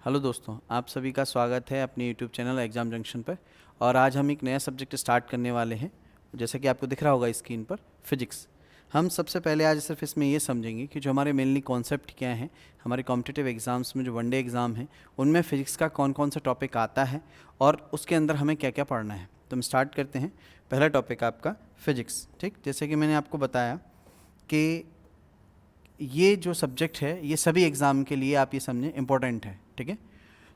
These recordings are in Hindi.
हेलो दोस्तों, आप सभी का स्वागत है अपने यूट्यूब चैनल एग्ज़ाम जंक्शन पर। और आज हम एक नया सब्जेक्ट स्टार्ट करने वाले हैं। जैसा कि आपको दिख रहा होगा स्क्रीन पर, फिजिक्स। हम सबसे पहले आज सिर्फ इसमें ये समझेंगे कि जो हमारे मेनली कॉन्सेप्ट क्या हैं। हमारे कॉम्पिटिटिव एग्ज़ाम्स में जो वनडे एग्ज़ाम हैं उनमें फ़िज़िक्स का कौन कौन सा टॉपिक आता है और उसके अंदर हमें क्या क्या पढ़ना है। तो हम स्टार्ट करते हैं। पहला टॉपिक आपका फ़िज़िक्स। ठीक, जैसे कि मैंने आपको बताया कि ये जो सब्जेक्ट है ये सभी एग्ज़ाम के लिए आप ये समझें इम्पोर्टेंट है। ठीक है,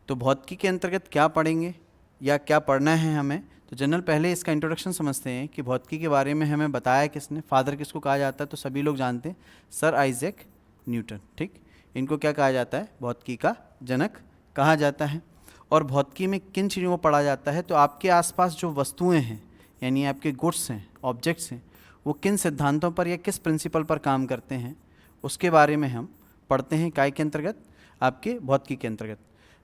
तो भौतिकी के अंतर्गत क्या पढ़ेंगे या क्या पढ़ना है हमें। तो जनरल पहले इसका इंट्रोडक्शन समझते हैं कि भौतिकी के बारे में हमें बताया किसने, फादर किसको कहा जाता है। तो सभी लोग जानते हैं, सर आइजैक न्यूटन। ठीक, इनको क्या कहा जाता है, भौतिकी का जनक कहा जाता है। और भौतिकी में किन चीज़ों को पढ़ा जाता है, तो आपके आसपास जो वस्तुएं हैं यानी आपके गुड्स हैं, ऑब्जेक्ट्स हैं, वो किन सिद्धांतों पर या किस प्रिंसिपल पर काम करते हैं उसके बारे में हम पढ़ते हैं। काय के अंतर्गत, आपके भौतिकी के अंतर्गत।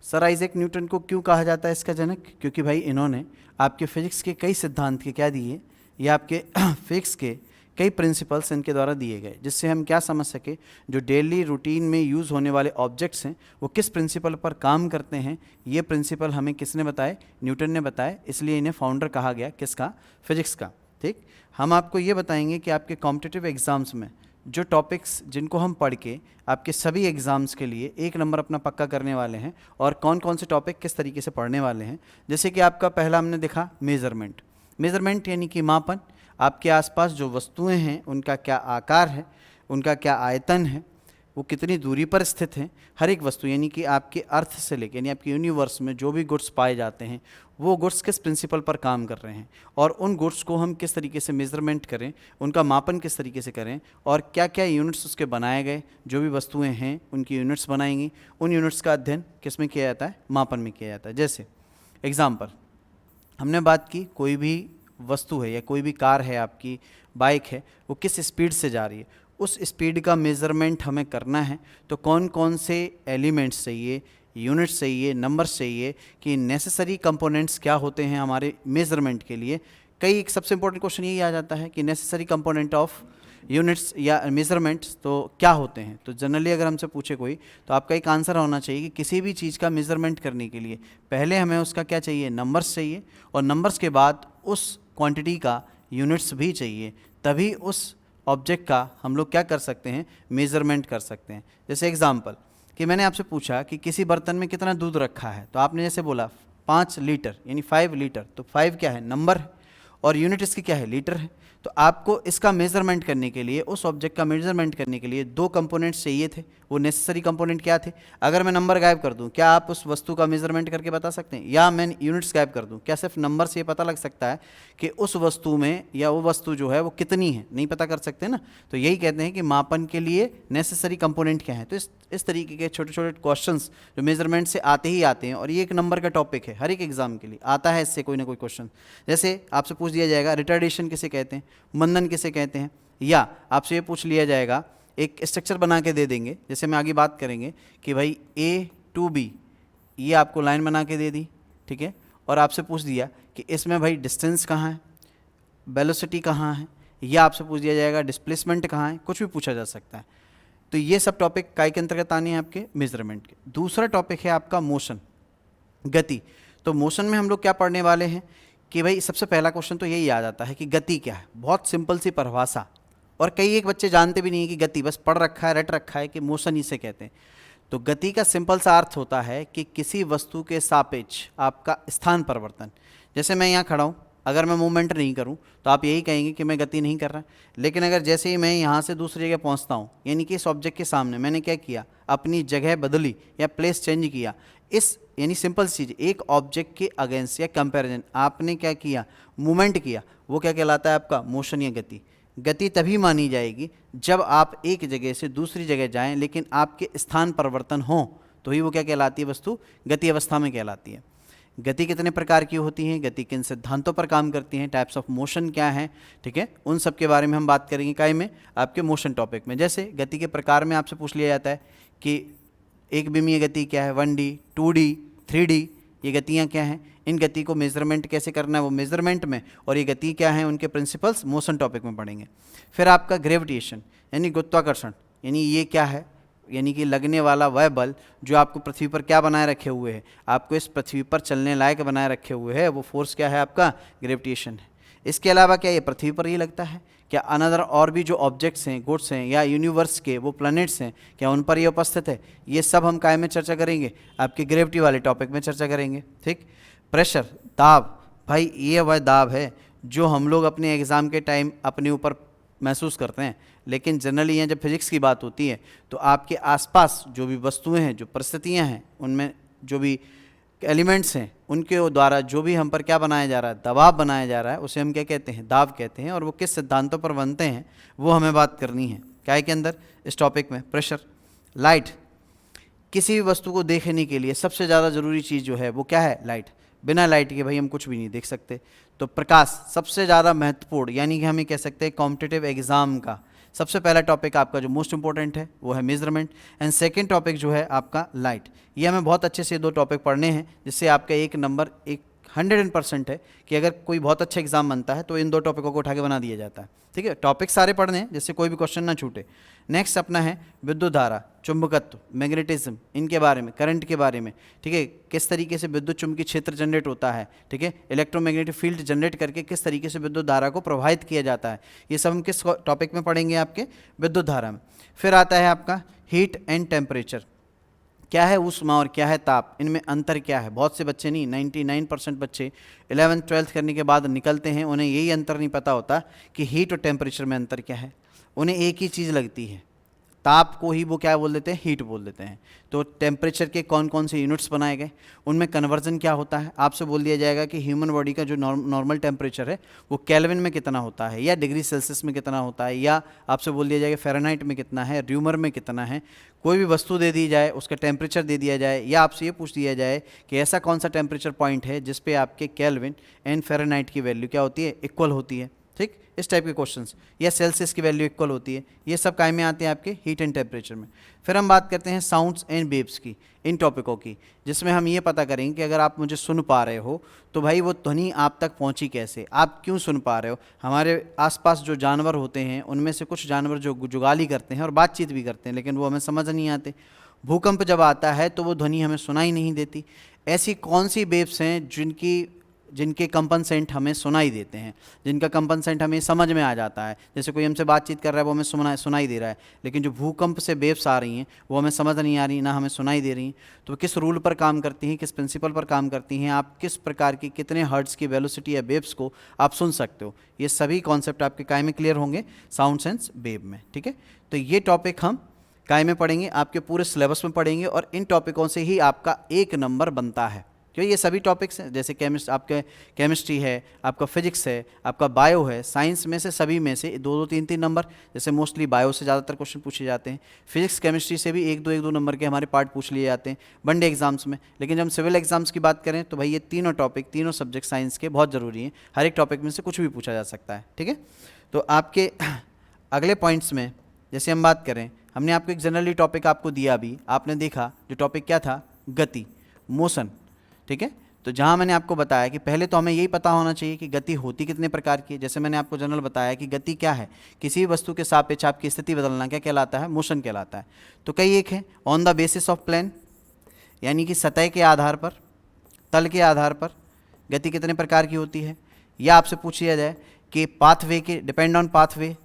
सर आइजैक न्यूटन को क्यों कहा जाता है इसका जनक, क्योंकि भाई इन्होंने आपके फिजिक्स के कई सिद्धांत के क्या दिए, या आपके फिजिक्स के कई प्रिंसिपल्स इनके द्वारा दिए गए, जिससे हम क्या समझ सके जो डेली रूटीन में यूज़ होने वाले ऑब्जेक्ट्स हैं वो किस प्रिंसिपल पर काम करते हैं। ये प्रिंसिपल हमें किसने बताए, न्यूटन ने बताए, इसलिए इन्हें फाउंडर कहा गया किसका, फिजिक्स का। ठीक, हम आपको ये बताएंगे कि आपके कॉम्पिटिटिव एग्ज़ाम्स में जो टॉपिक्स जिनको हम पढ़ के आपके सभी एग्ज़ाम्स के लिए 1 नंबर अपना पक्का करने वाले हैं, और कौन कौन से टॉपिक किस तरीके से पढ़ने वाले हैं। जैसे कि आपका पहला हमने देखा मेज़रमेंट। मेज़रमेंट यानी कि मापन। आपके आसपास जो वस्तुएं हैं उनका क्या आकार है, उनका क्या आयतन है, वो कितनी दूरी पर स्थित हैं। हर एक वस्तु यानी कि आपके अर्थ से लेकर यानी आपके यूनिवर्स में जो भी गुड्स पाए जाते हैं वो गुड्स किस प्रिंसिपल पर काम कर रहे हैं, और उन गुड्स को हम किस तरीके से मेज़रमेंट करें, उनका मापन किस तरीके से करें, और क्या क्या यूनिट्स उसके बनाए गए, जो भी वस्तुएं हैं उनकी यूनिट्स बनाएंगी, उन यूनिट्स का अध्ययन किस में किया जाता है, मापन में किया जाता है। जैसे एग्जाम्पल हमने बात की, कोई भी वस्तु है या कोई भी कार है, आपकी बाइक है, वो किस स्पीड से जा रही है, उस स्पीड का मेज़रमेंट हमें करना है। तो कौन कौन से एलिमेंट्स चाहिए, यूनिट्स चाहिए, नंबर्स चाहिए, कि नेसेसरी कंपोनेंट्स क्या होते हैं हमारे मेज़रमेंट के लिए। कई एक सबसे इंपॉर्टेंट क्वेश्चन यही आ जाता है कि नेसेसरी कंपोनेंट ऑफ यूनिट्स या मेज़रमेंट्स तो क्या होते हैं। तो जनरली अगर हमसे पूछे कोई, तो आपका एक आंसर होना चाहिए कि किसी भी चीज़ का मेज़रमेंट करने के लिए पहले हमें उसका क्या चाहिए, नंबर्स चाहिए, और नंबर्स के बाद उस क्वांटिटी का यूनिट्स भी चाहिए, तभी उस ऑब्जेक्ट का हम लोग क्या कर सकते हैं, मेज़रमेंट कर सकते हैं। जैसे एग्जांपल कि मैंने आपसे पूछा कि किसी बर्तन में कितना दूध रखा है, तो आपने जैसे बोला 5 लीटर यानी 5 लीटर। तो 5 क्या है, नंबर है, और यूनिट इसकी क्या है, लीटर है। तो आपको इसका मेज़रमेंट करने के लिए, उस ऑब्जेक्ट का मेज़रमेंट करने के लिए 2 कंपोनेंट्स चाहिए थे। वो नेसेसरी कंपोनेंट क्या थे। अगर मैं नंबर गायब कर दूं, क्या आप उस वस्तु का मेज़रमेंट करके बता सकते हैं, या मैं यूनिट्स गायब कर दूं, क्या सिर्फ नंबर से ये पता लग सकता है कि उस वस्तु में या वो वस्तु जो है वो कितनी है, नहीं पता कर सकते ना। तो यही कहते हैं कि मापन के लिए नेसेसरी कंपोनेंट क्या है। तो इस तरीके के छोटे छोटे क्वेश्चंस जो मेज़रमेंट से आते ही आते हैं, और ये 1 नंबर का टॉपिक है, हर एक एग्जाम के लिए आता है इससे कोई ना कोई क्वेश्चन। जैसे आपसे पूछ दिया जाएगा रिटार्डेशन किसे कहते हैं, मंदन किसे कहते हैं, या आपसे ये पूछ लिया जाएगा, एक स्ट्रक्चर बना के दे देंगे, जैसे हम आगे बात करेंगे कि भाई A to B, ये आपको लाइन बना के दे दी, ठीक है, और आपसे पूछ दिया कि इसमें भाई डिस्टेंस कहाँ है, वेलोसिटी कहाँ है, या आपसे पूछ दिया जाएगा डिस्प्लेसमेंट कहाँ है, कुछ भी पूछा जा सकता है। तो ये सब टॉपिक काय के अंतर्गत आने हैं, आपके मेजरमेंट के। दूसरा टॉपिक है आपका मोशन, गति। तो मोशन में हम लोग क्या पढ़ने वाले हैं कि भाई सबसे पहला क्वेश्चन तो यही आ जाता है कि गति क्या है, बहुत सिंपल सी परिभाषा, और कई एक बच्चे जानते भी नहीं कि गति, बस पढ़ रखा है, रट रखा है कि मोशन इसे कहते हैं। तो गति का सिंपल सा अर्थ होता है कि किसी वस्तु के सापेक्ष आपका स्थान परिवर्तन। जैसे मैं यहाँ खड़ा हूँ, अगर मैं मूवमेंट नहीं करूँ तो आप यही कहेंगे कि मैं गति नहीं कर रहा, लेकिन अगर जैसे ही मैं यहाँ से दूसरी जगह पहुँचता हूँ, यानी कि इस ऑब्जेक्ट के सामने मैंने क्या किया, अपनी जगह बदली या प्लेस चेंज किया, इस यानी सिंपल चीज़, एक ऑब्जेक्ट के अगेंस्ट या कंपैरिजन आपने क्या किया, मूवमेंट किया, वो क्या कहलाता है आपका मोशन या गति। गति तभी मानी जाएगी जब आप एक जगह से दूसरी जगह जाएं लेकिन आपके स्थान परिवर्तन हो, तो ही वो क्या कहलाती है, वस्तु गति अवस्था में कहलाती है। गति कितने प्रकार की होती हैं, गति किन सिद्धांतों पर काम करती हैं, टाइप्स ऑफ मोशन क्या है, ठीक है, उन सब के बारे में हम बात करेंगे काय में, आपके मोशन टॉपिक में। जैसे गति के प्रकार में आपसे पूछ लिया जाता है कि एक विमीय गति क्या है, 1D 2D 3D, ये गतियाँ क्या हैं, इन गति को मेजरमेंट कैसे करना है वो मेजरमेंट में, और ये गति क्या है उनके प्रिंसिपल्स मोशन टॉपिक में पढ़ेंगे। फिर आपका ग्रेविटेशन यानी गुरुत्वाकर्षण, यानी ये क्या है, यानी कि लगने वाला वह बल जो आपको पृथ्वी पर क्या बनाए रखे हुए है, आपको इस पृथ्वी पर चलने लायक बनाए रखे हुए है, वो फोर्स क्या है आपका, ग्रेविटेशन है। इसके अलावा क्या ये पृथ्वी पर ही लगता है, क्या अनदर और भी जो ऑब्जेक्ट्स हैं, गुड्स हैं या यूनिवर्स के वो प्लैनेट्स हैं, क्या उन पर ये उपस्थित है, ये सब हम काय में चर्चा करेंगे, आपके ग्रेविटी वाले टॉपिक में चर्चा करेंगे। ठीक। प्रेशर, दाब, भाई ये वह दाब है जो हम लोग अपने एग्ज़ाम के टाइम अपने ऊपर महसूस करते हैं, लेकिन जनरली यहाँ जब फिजिक्स की बात होती है तो आपके आसपास जो भी वस्तुएं हैं, जो परिस्थितियाँ हैं, उनमें जो भी एलिमेंट्स हैं, उनके द्वारा जो भी हम पर क्या बनाया जा रहा है, दबाव बनाया जा रहा है, उसे हम क्या कहते हैं, दाब कहते हैं। और वो किस सिद्धांतों पर बनते हैं वो हमें बात करनी है क्या है के अंदर, इस टॉपिक में। प्रेशर, लाइट, किसी भी वस्तु को देखने के लिए सबसे ज़्यादा ज़रूरी चीज़ जो है वो क्या है, लाइट। बिना लाइट के भाई हम कुछ भी नहीं देख सकते। तो प्रकाश सबसे ज़्यादा महत्वपूर्ण, यानी कि हम ये कह सकते हैं कॉम्पिटिटिव एग्ज़ाम का सबसे पहला टॉपिक आपका जो मोस्ट इंपॉर्टेंट है वो है मेजरमेंट, एंड सेकंड टॉपिक जो है आपका लाइट। ये हमें बहुत अच्छे से दो टॉपिक पढ़ने हैं, जिससे आपका एक नंबर एक 100% है कि अगर कोई बहुत अच्छा एग्जाम बनता है तो इन दो टॉपिकों को उठा के बना दिया जाता है। ठीक है, टॉपिक सारे पढ़ने हैं जिससे कोई भी क्वेश्चन ना छूटे। नेक्स्ट अपना है विद्युत धारा, चुंबकत्व, मैग्नेटिज्म, इनके बारे में, करंट के बारे में। ठीक है, किस तरीके से विद्युत चुंबकीय क्षेत्र जनरेट होता है, ठीक है, इलेक्ट्रोमैग्नेटिक फील्ड जनरेट करके किस तरीके से विद्युत धारा को प्रभावित किया जाता है, ये सब हम किस टॉपिक में पढ़ेंगे, आपके विद्युत धारा में। फिर आता है आपका हीट एंड टेम्परेचर, क्या है ऊष्मा और क्या है ताप, इनमें अंतर क्या है। बहुत से बच्चे नहीं, 99% बच्चे 11th 12th करने के बाद निकलते हैं, उन्हें यही अंतर नहीं पता होता कि हीट और टेम्परेचर में अंतर क्या है। उन्हें एक ही चीज़ लगती है, ताप को ही वो क्या बोल देते हैं, हीट बोल देते हैं। तो टेम्परेचर के कौन कौन से यूनिट्स बनाए गए, उनमें कन्वर्जन क्या होता है। आपसे बोल दिया जाएगा कि ह्यूमन बॉडी का जो नॉर्मल टेम्परेचर है वो केल्विन में कितना होता है, या डिग्री सेल्सियस में कितना होता है, या आपसे बोल दिया जाएगा फ़ारेनहाइट में कितना है, र्यूमर में कितना है। कोई भी वस्तु दे दी जाए, उसका टेम्परेचर दे दिया जाए, या आपसे ये पूछ दिया जाए कि ऐसा कौन सा टेम्परेचर पॉइंट है जिस पे आपके केल्विन एंड फ़ारेनहाइट की वैल्यू क्या होती है, इक्वल होती है। ठीक, इस टाइप के क्वेश्चंस, या सेल्सियस की वैल्यू इक्वल होती है, ये सब काय में आते हैं आपके हीट एंड टेम्परेचर में। फिर हम बात करते हैं साउंड्स एंड वेव्स की, इन टॉपिकों की, जिसमें हम ये पता करेंगे कि अगर आप मुझे सुन पा रहे हो तो भाई वो ध्वनि आप तक पहुंची कैसे, आप क्यों सुन पा रहे हो। हमारे आसपास जो जानवर होते हैं उनमें से कुछ जानवर जो जुगाली करते हैं और बातचीत भी करते हैं, लेकिन वो हमें समझ नहीं आते। भूकंप जब आता है तो वो ध्वनि हमें सुनाई नहीं देती। ऐसी कौन सी वेव्स हैं जिनके कंपनसेंट हमें सुनाई देते हैं, जिनका कंपनसेंट हमें समझ में आ जाता है। जैसे कोई हमसे बातचीत कर रहा है वो हमें सुनाई दे रहा है, लेकिन जो भूकंप से वेव्स आ रही हैं वो हमें समझ नहीं आ रही, ना हमें सुनाई दे रही हैं। तो किस रूल पर काम करती हैं, किस प्रिंसिपल पर काम करती हैं, आप किस प्रकार की कितने हर्ट्ज़ की वेलोसिटी या वेव्स को आप सुन सकते हो, ये सभी कॉन्सेप्ट आपके काय में क्लियर होंगे, साउंड सेंस वेव में। ठीक है, तो ये टॉपिक हम काय में पढ़ेंगे, आपके पूरे सिलेबस में पढ़ेंगे, और इन टॉपिकों से ही आपका एक नंबर बनता है। क्यों, ये सभी टॉपिक्स हैं, जैसे आपके केमिस्ट्री है, आपका फिजिक्स है, आपका बायो है, साइंस में से सभी में से दो दो तीन तीन नंबर, जैसे मोस्टली बायो से ज़्यादातर क्वेश्चन पूछे जाते हैं। फिजिक्स केमिस्ट्री से भी एक दो नंबर के हमारे पार्ट पूछ लिए जाते हैं वनडे एग्जाम्स में। लेकिन जब हम सिविल एग्जाम्स की बात करें तो भाई ये तीनों टॉपिक, तीनों सब्जेक्ट साइंस के बहुत ज़रूरी हैं, हर एक टॉपिक में से कुछ भी पूछा जा सकता है। ठीक है, तो आपके अगले पॉइंट्स में जैसे हम बात करें, हमने आपको एक जनरली टॉपिक आपको दिया, अभी आपने देखा जो टॉपिक क्या था, गति, मोशन। ठीक है, तो जहाँ मैंने आपको बताया कि पहले तो हमें यही पता होना चाहिए कि गति होती कितने प्रकार की है। जैसे मैंने आपको जनरल बताया कि गति क्या है, किसी भी वस्तु के सापेक्ष आपकी स्थिति बदलना क्या कहलाता है, मोशन कहलाता है। तो कई एक है on the basis of plane, यानी कि सतह के आधार पर, तल के आधार पर गति कितने प्रकार की होती है। या आपसे पूछ लिया जाए कि पाथवे के, depend on pathway,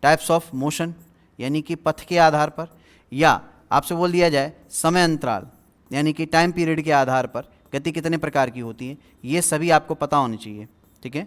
types of motion, यानी कि पथ के आधार पर। या आपसे बोल दिया जाए समय अंतराल, यानी कि टाइम पीरियड के आधार पर गति कितने प्रकार की होती है, ये सभी आपको पता होनी चाहिए। ठीक है,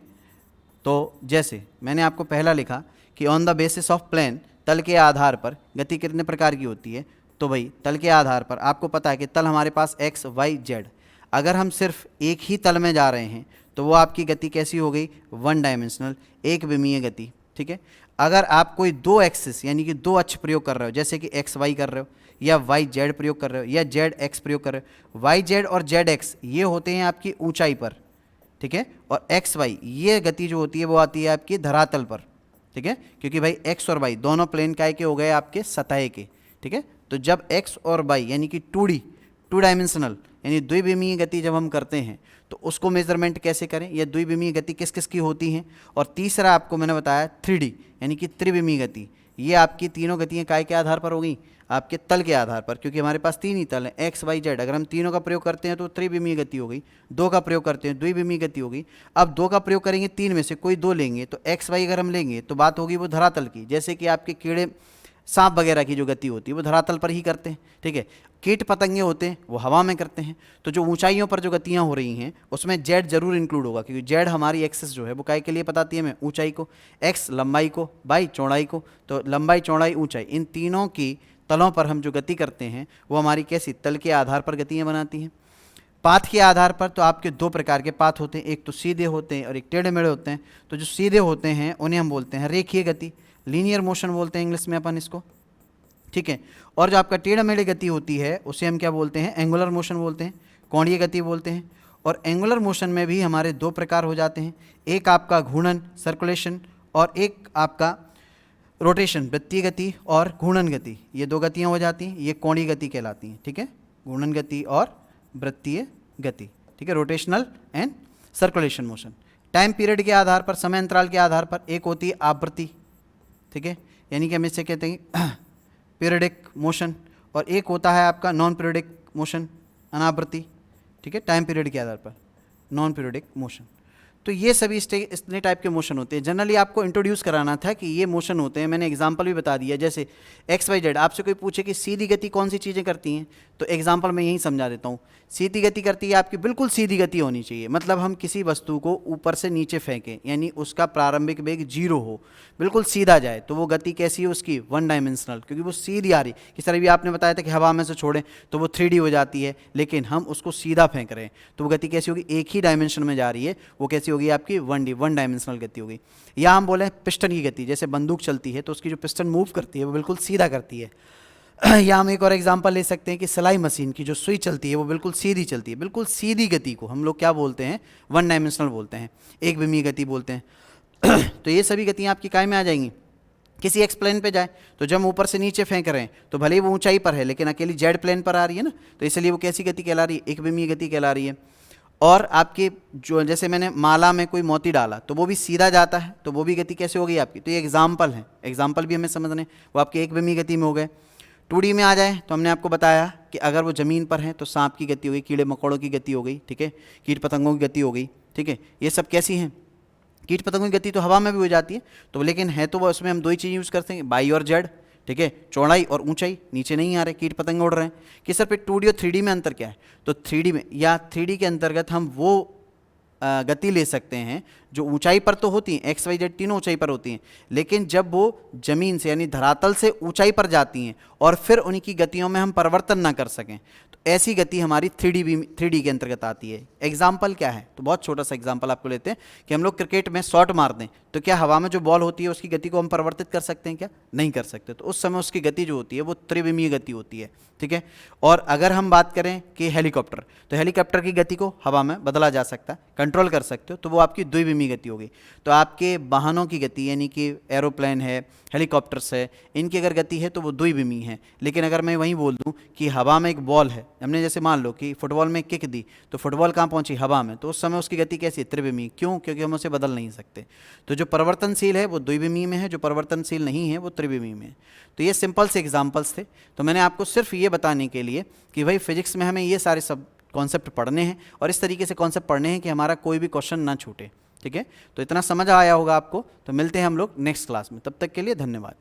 तो जैसे मैंने आपको पहला लिखा कि on the basis of plane, तल के आधार पर गति कितने प्रकार की होती है। तो भाई तल के आधार पर आपको पता है कि तल हमारे पास एक्स वाई जेड, अगर हम सिर्फ एक ही तल में जा रहे हैं तो वो आपकी गति कैसी हो गई, वन डायमेंशनल, एक विमीय गति। ठीक है, अगर आप कोई दो एक्सिस यानी कि दो अक्ष प्रयोग कर रहे हो, जैसे कि एक्स वाई कर रहे हो, या वाई जेड प्रयोग कर रहे हो, या जेड एक्स प्रयोग कर रहे हो, वाई जेड और जेड एक्स ये होते हैं आपकी ऊंचाई पर। ठीक है, और एक्स वाई ये गति जो होती है वो आती है आपकी धरातल पर। ठीक है, क्योंकि भाई एक्स और वाई दोनों प्लेन काय के हो गए आपके सतह के। ठीक है, तो जब एक्स और वाई यानी कि 2D, टू डायमेंशनल यानी द्विविमीय गति जब हम करते हैं तो उसको मेजरमेंट कैसे करें, या द्विविमीय गति किस किस की होती हैं। और तीसरा आपको मैंने बताया 3D यानी कि त्रिविमीय गति, ये आपकी तीनों गतियाँ काय के आधार पर होगी, आपके तल के आधार पर, क्योंकि हमारे पास तीन ही तल हैं एक्स वाई जेड। अगर हम तीनों का प्रयोग करते हैं तो त्रिविमीय गति हो गई, दो का प्रयोग करते हैं द्विविमीय गति हो गई। अब दो का प्रयोग करेंगे, तीन में से कोई दो लेंगे तो एक्स वाई अगर हम लेंगे तो बात होगी वो धरातल की, जैसे कि आपके कीड़े सांप वगैरह की जो गति होती है वो धरातल पर ही करते हैं, ठीक है। कीट पतंगे होते हैं वो हवा में करते हैं। तो जो ऊंचाइयों पर जो गतियां हो रही हैं उसमें जेड जरूर इंक्लूड होगा, क्योंकि जेड हमारी एक्सिस जो है वो काय के लिए बताती है हमें, ऊंचाई को, एक्स लंबाई को, बाई चौड़ाई को। तो लंबाई चौड़ाई ऊंचाई इन तीनों की तलों पर हम जो गति करते हैं वो हमारी कैसी, तल के आधार पर गतियाँ बनाती हैं। पाथ के आधार पर तो आपके दो प्रकार के पाथ होते हैं, एक तो सीधे होते हैं और एक टेढ़े मेढ़े होते हैं। तो जो सीधे होते हैं उन्हें हम बोलते हैं रेखीय गति, लीनियर मोशन बोलते हैं इंग्लिश में अपन इसको, ठीक है। और जो आपका टेढ़े मेढ़े गति होती है उसे हम क्या बोलते हैं, एंगुलर मोशन बोलते हैं, कोणीय गति बोलते हैं। और एंगुलर मोशन में भी हमारे दो प्रकार हो जाते हैं, एक आपका घूर्णन सर्कुलेशन और एक आपका रोटेशन वृत्तीय गति और घूर्णन गति। ये दो गतियाँ हो जाती हैं, ये कोणीय गति कहलाती हैं, ठीक है, घूर्णन गति और वृत्तीय गति, ठीक है, rotational and circulation motion. Time period के आधार पर, समय अंतराल के आधार पर एक होती है आवृत्ति, ठीक है, यानी कि हम इससे कहते हैं पीरियडिक मोशन, और एक होता है आपका नॉन पीरियडिक मोशन, अनावृत्ति, ठीक है, टाइम पीरियड के आधार पर नॉन पीरियडिक मोशन। तो ये सभी इतने टाइप के मोशन होते हैं। जनरली आपको इंट्रोड्यूस कराना था कि ये मोशन होते हैं, मैंने एग्जांपल भी बता दिया। जैसे एक्स वाई जेड, आपसे कोई पूछे कि सीधी गति कौन सी चीज़ें करती हैं, तो एग्जांपल मैं यही समझा देता हूँ। सीधी गति करती है आपकी, बिल्कुल सीधी गति होनी चाहिए, मतलब हम किसी वस्तु को ऊपर से नीचे फेंकें, यानी उसका प्रारंभिक वेग 0 हो, बिल्कुल सीधा जाए, तो वो गति कैसी है उसकी, वन डायमेंशनल, क्योंकि वो सीधी आ रही। किस तरह भी आपने बताया था कि हवा में से छोड़ें तो वो 3D हो जाती है, लेकिन हम उसको सीधा फेंक रहे हैं तो वो गति कैसी होगी, एक ही डायमेंशन में जा रही है, वो कैसी होगी आपकी 1D, वन डायमेंशनल गति होगी। या हम बोले पिस्टन की गति, जैसे बंदूक चलती है तो उसकी जो पिस्टन मूव करती है वो बिल्कुल सीधा करती है। या हम एक और एग्जांपल ले सकते हैं कि सिलाई मशीन की जो सुई चलती है वो बिल्कुल सीधी चलती है, बिल्कुल सीधी गति को हम लोग क्या बोलते हैं, वन डायमेंशनल बोलते हैं, एक विमीय गति बोलते हैं। तो ये सभी गतियाँ आपकी काय में आ जाएंगी। किसी एक्स प्लेन पे जाए तो जब हम ऊपर से नीचे फेंक रहे हैं तो भले ही वो ऊंचाई पर है लेकिन अकेली जेड प्लेन पर आ रही है ना, तो इसलिए वो कैसी गति कहला रही है, एक विमीय गति कहला रही है। और आपके जो, जैसे मैंने माला में कोई मोती डाला तो वो भी सीधा जाता है, तो वो भी गति कैसे हो गई आपकी, तो ये एग्जाम्पल है, एग्जाम्पल भी हमें समझने, वो आपके एक विमीय गति में हो गए। 2D में आ जाए तो हमने आपको बताया कि अगर वो ज़मीन पर है तो सांप की गति हो गई, कीड़े मकोड़ों की गति हो गई, ठीक है, कीट पतंगों की गति हो गई, ठीक है। ये सब कैसी हैं, कीट पतंगों की गति तो हवा में भी हो जाती है, तो लेकिन है तो वो उसमें हम दो ही चीज़ यूज़ करते हैं, बाई और जेड, ठीक है, चौड़ाई और ऊंचाई, नीचे नहीं आ रहे, कीट पतंग उड़ रहे हैं। कि सर फिर 2D और 3D में अंतर क्या है, तो 3D में या 3D के अंतर्गत हम वो गति ले सकते हैं जो ऊंचाई पर तो होती हैं, एक्स वाई जेड तीनों ऊंचाई पर होती हैं, लेकिन जब वो जमीन से यानी धरातल से ऊंचाई पर जाती हैं और फिर उनकी गतियों में हम परिवर्तन ना कर सकें, तो ऐसी गति हमारी 3D के अंतर्गत आती है। एग्जाम्पल क्या है, तो बहुत छोटा सा एग्जाम्पल आपको लेते हैं कि हम लोग क्रिकेट में शॉट मार दें तो क्या हवा में जो बॉल होती है उसकी गति को हम परिवर्तित कर सकते हैं क्या, नहीं कर सकते, तो उस समय उसकी गति जो होती है वो त्रिविमीय गति होती है, ठीक है। और अगर हम बात करें कि हेलीकॉप्टर, तो हेलीकॉप्टर की गति को हवा में बदला जा सकता है, कंट्रोल कर सकते हो, तो वो आपकी द्विविमीय गति होगी। तो आपके वाहनों की गति यानी कि एरोप्लेन है, हेलीकॉप्टर्स है, इनकी अगर गति है तो वो द्विविमीय है। लेकिन अगर मैं वहीं बोल दूं कि हवा में एक बॉल है, हमने जैसे मान लो कि फुटबॉल में किक दी तो फुटबॉल कहाँ पहुंची, हवा में, तो उस समय उसकी गति कैसी है, त्रिविमीय। क्यों, क्योंकि हम उसे बदल नहीं सकते। तो जो परिवर्तनशील है वो द्विविमीय में है, जो परिवर्तनशील नहीं है वो त्रिविमीय में है। तो ये सिंपल से एग्जाम्पल्स थे। तो मैंने आपको सिर्फ ये बताने के लिए कि भाई फिजिक्स में हमें ये सारे सब कॉन्सेप्ट पढ़ने हैं और इस तरीके से कॉन्सेप्ट पढ़ने हैं कि हमारा कोई भी क्वेश्चन ना छूटे, ठीक है। तो इतना समझ आया होगा आपको। तो मिलते हैं हम लोग नेक्स्ट क्लास में, तब तक के लिए धन्यवाद।